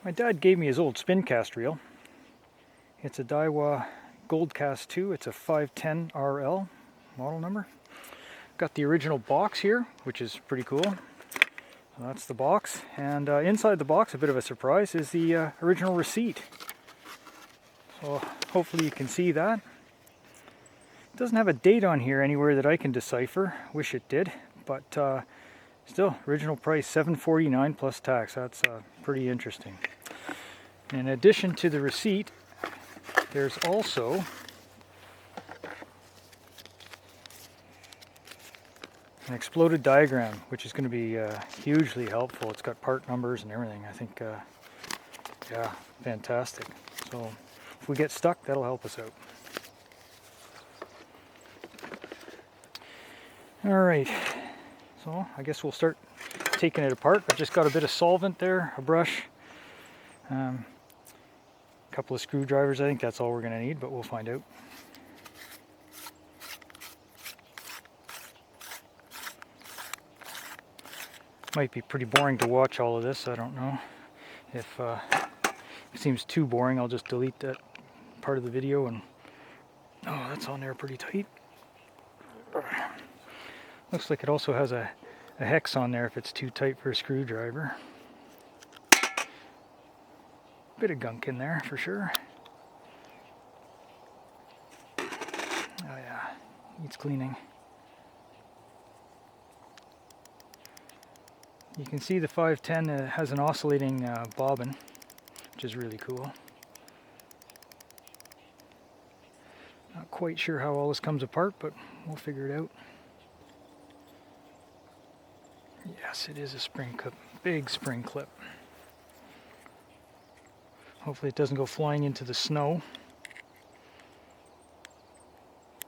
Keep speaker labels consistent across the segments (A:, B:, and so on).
A: My dad gave me his old spincast reel. It's a Daiwa Goldcast II. It's a 510 RL model number. Got the original box here, which is pretty cool. So that's the box, and inside the box, a bit of a surprise, is the original receipt. So hopefully you can see that. It doesn't have a date on here anywhere that I can decipher. Wish it did, but still, original price $7.49 plus tax. That's pretty interesting. In addition to the receipt, there's also an exploded diagram, which is going to be hugely helpful. It's got part numbers and everything. I think, yeah, fantastic. So if we get stuck, that'll help us out. All right, so I guess we'll start taking it apart. I've just got a bit of solvent there, a brush, a couple of screwdrivers. I think that's all we're going to need, but we'll find out. Might be pretty boring to watch all of this. I don't know. If it seems too boring, I'll just delete that part of the video. And oh, that's on there pretty tight. Looks like it also has a hex on there if it's too tight for a screwdriver. Bit of gunk in there for sure. Oh yeah, needs cleaning. You can see the 510 has an oscillating bobbin, which is really cool. Not quite sure how all this comes apart, but we'll figure it out. Yes, it is a spring clip, big spring clip. Hopefully it doesn't go flying into the snow.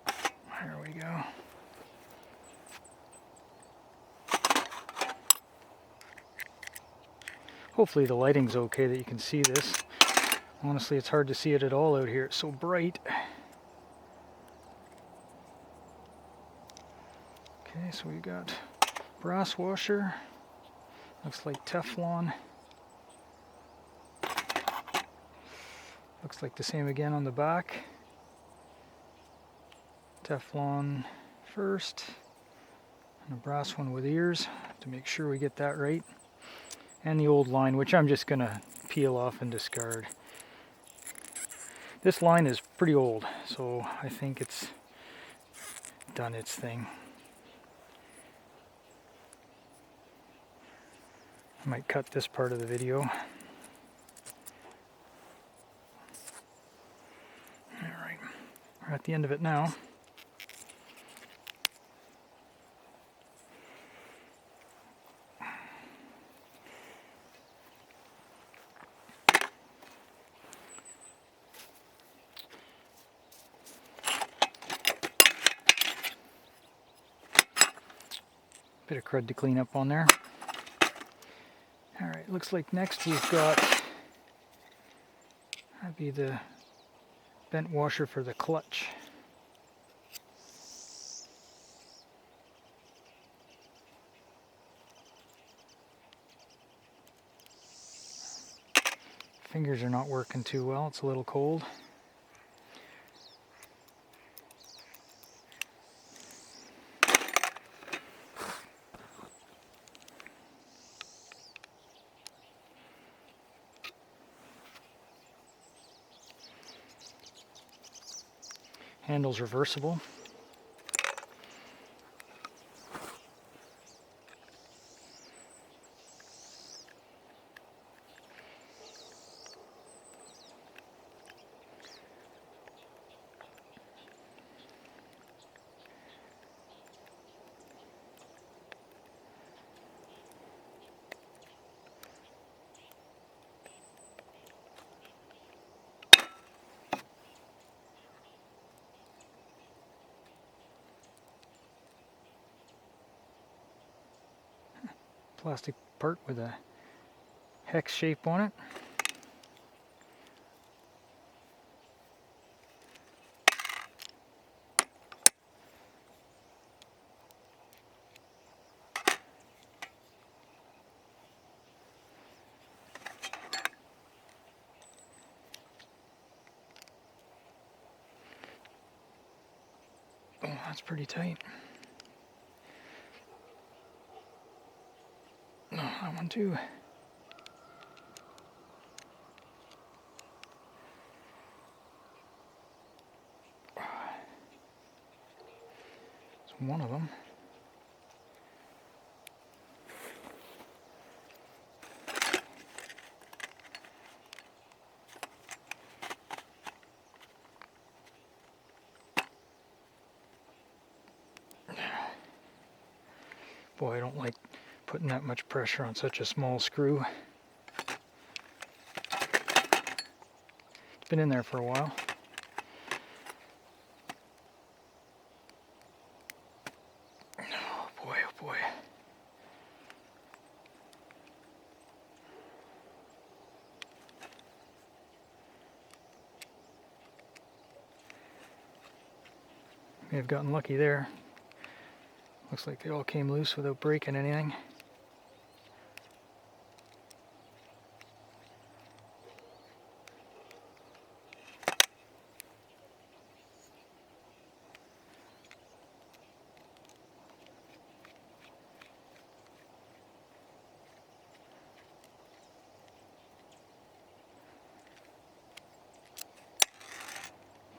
A: There we go. Hopefully the lighting's okay that you can see this. Honestly, it's hard to see it at all out here. It's so bright. Okay, so we got brass washer. Looks like Teflon. Looks like the same again on the back. Teflon first. And a brass one with ears to make sure we get that right. And the old line, which I'm just going to peel off and discard. This line is pretty old, so I think it's done its thing. I might cut this part of the video. Alright, we're at the end of it now. Bit of crud to clean up on there. Alright, looks like next we've got, that'd be the bent washer for the clutch. Fingers are not working too well, it's a little cold. Handle's reversible. Plastic part with a hex shape on it. That's pretty tight. No, that one too. It's one of them. Boy, I don't like putting that much pressure on such a small screw. It's been in there for a while. Oh boy, oh boy. May have gotten lucky there. Looks like they all came loose without breaking anything.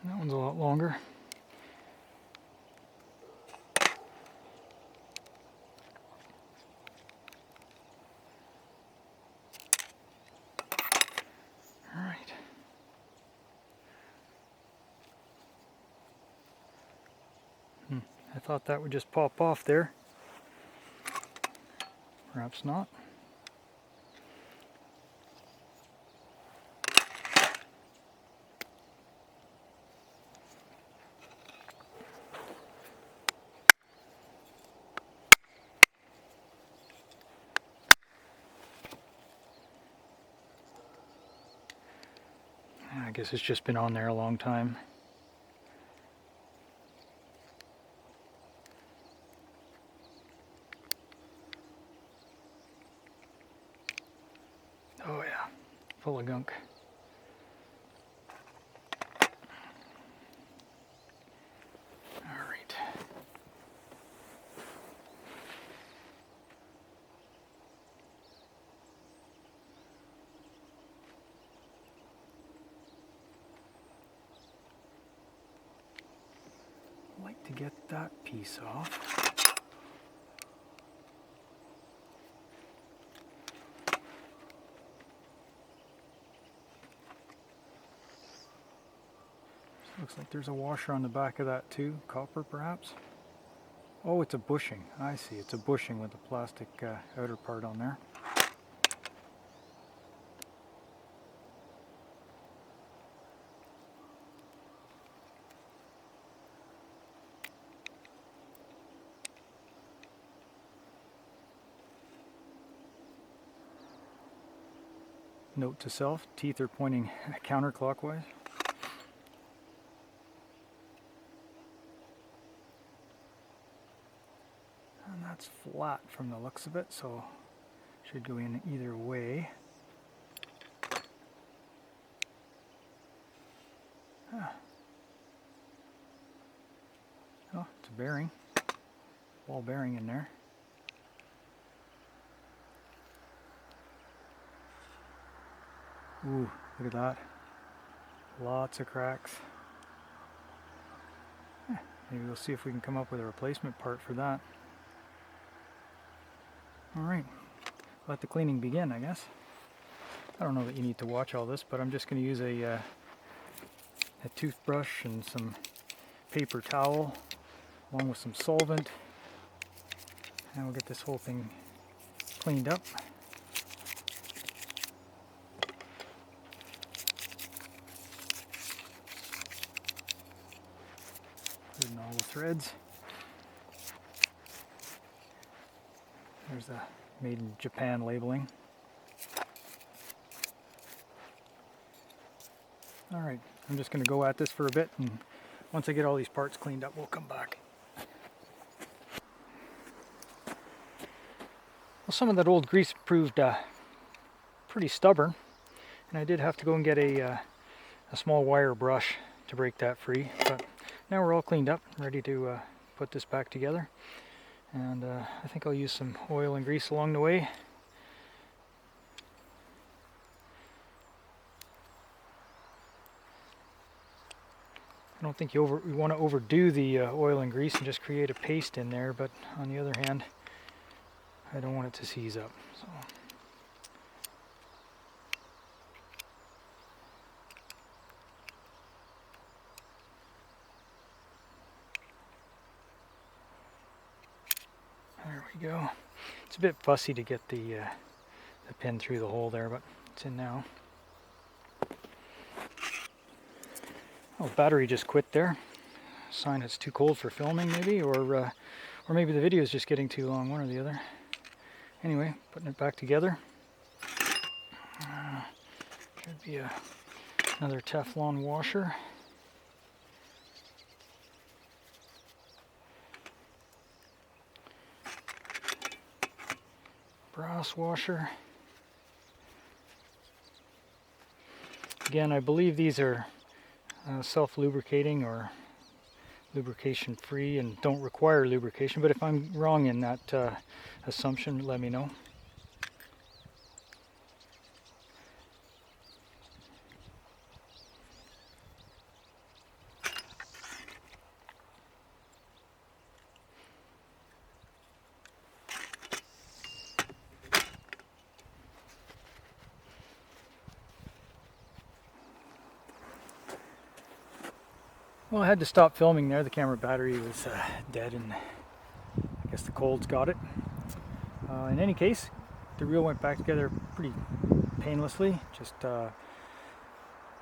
A: That one's a lot longer. All right. I thought that would just pop off there. Perhaps not. I guess it's just been on there a long time. Oh yeah, full of gunk. All right. I'd like to get that piece off. Looks like there's a washer on the back of that too, copper perhaps. Oh, it's a bushing. I see, it's a bushing with the plastic outer part on there. Note to self, teeth are pointing counterclockwise. And that's flat from the looks of it, so should go in either way. Ah. Oh, it's a bearing. Ball bearing in there. Ooh, look at that. Lots of cracks. Maybe we'll see if we can come up with a replacement part for that. Alright, let the cleaning begin, I guess. I don't know that you need to watch all this, but I'm just going to use a toothbrush and some paper towel along with some solvent, and we'll get this whole thing cleaned up. Including all the threads. There's the made in Japan labeling. Alright, I'm just going to go at this for a bit, and once I get all these parts cleaned up, we'll come back. Well, some of that old grease proved pretty stubborn, and I did have to go and get a small wire brush to break that free, but now we're all cleaned up, ready to put this back together. And I think I'll use some oil and grease along the way. I don't think you want to overdo the oil and grease and just create a paste in there, but on the other hand, I don't want it to seize up. So. There we go. It's a bit fussy to get the pin through the hole there, but it's in now. Oh, battery just quit there. Sign it's too cold for filming maybe, or maybe the video is just getting too long, one or the other. Anyway, putting it back together. Should be another Teflon washer. Brass washer. Again, I believe these are self-lubricating or lubrication free and don't require lubrication, but if I'm wrong in that assumption, let me know. Well, I had to stop filming there. The camera battery was dead and I guess the cold's got it. In any case, the reel went back together pretty painlessly, just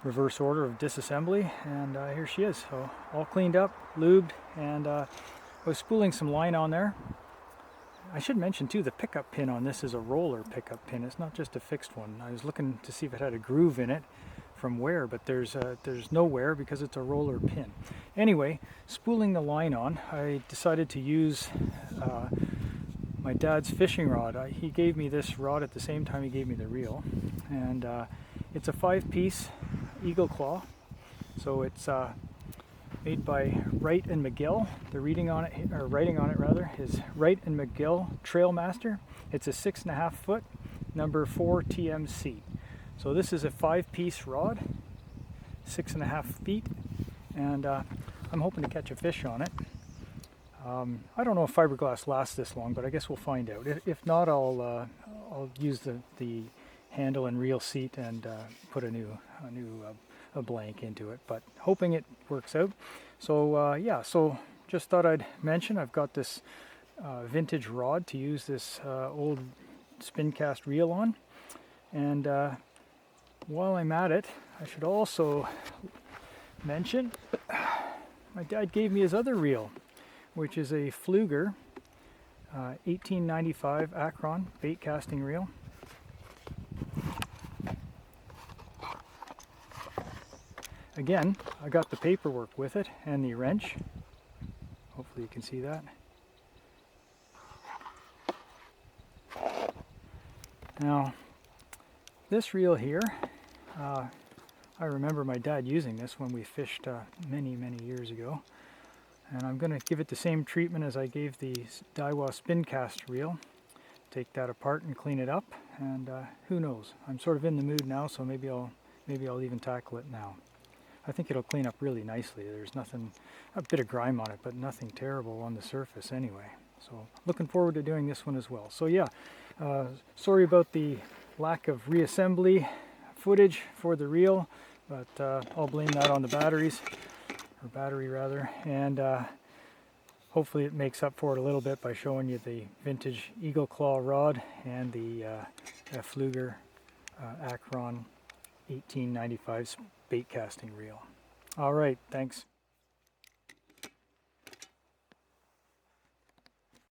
A: reverse order of disassembly, and here she is. So all cleaned up, lubed, and I was spooling some line on there. I should mention too, the pickup pin on this is a roller pickup pin. It's not just a fixed one. I was looking to see if it had a groove in it from wear, but there's no wear because it's a roller pin. Anyway, spooling the line on, I decided to use my dad's fishing rod. He gave me this rod at the same time he gave me the reel, and it's a 5-piece eagle claw. So it's made by Wright and McGill. The writing on it rather is Wright and McGill Trailmaster. It's a 6.5 foot, number 4 TMC. So this is a 5-piece rod, 6.5 feet, and I'm hoping to catch a fish on it. I don't know if fiberglass lasts this long, but I guess we'll find out. If not, I'll use the handle and reel seat and put a new blank into it. But hoping it works out. So yeah, so just thought I'd mention I've got this vintage rod to use this old spincast reel on, and while I'm at it, I should also mention my dad gave me his other reel, which is a Fluger 1895 Akron bait casting reel. Again, I got the paperwork with it and the wrench. Hopefully you can see that. Now, this reel here, I remember my dad using this when we fished many years ago, and I'm going to give it the same treatment as I gave the Daiwa spincast reel. Take that apart and clean it up, and who knows, I'm sort of in the mood now, so maybe I'll even tackle it now. I think it'll clean up really nicely. There's nothing, a bit of grime on it, but nothing terrible on the surface anyway. So looking forward to doing this one as well. So yeah, sorry about the lack of reassembly footage for the reel, but I'll blame that on the batteries, or battery rather, and hopefully it makes up for it a little bit by showing you the vintage eagle claw rod and the Fluger Akron 1895 bait casting reel. All right, thanks.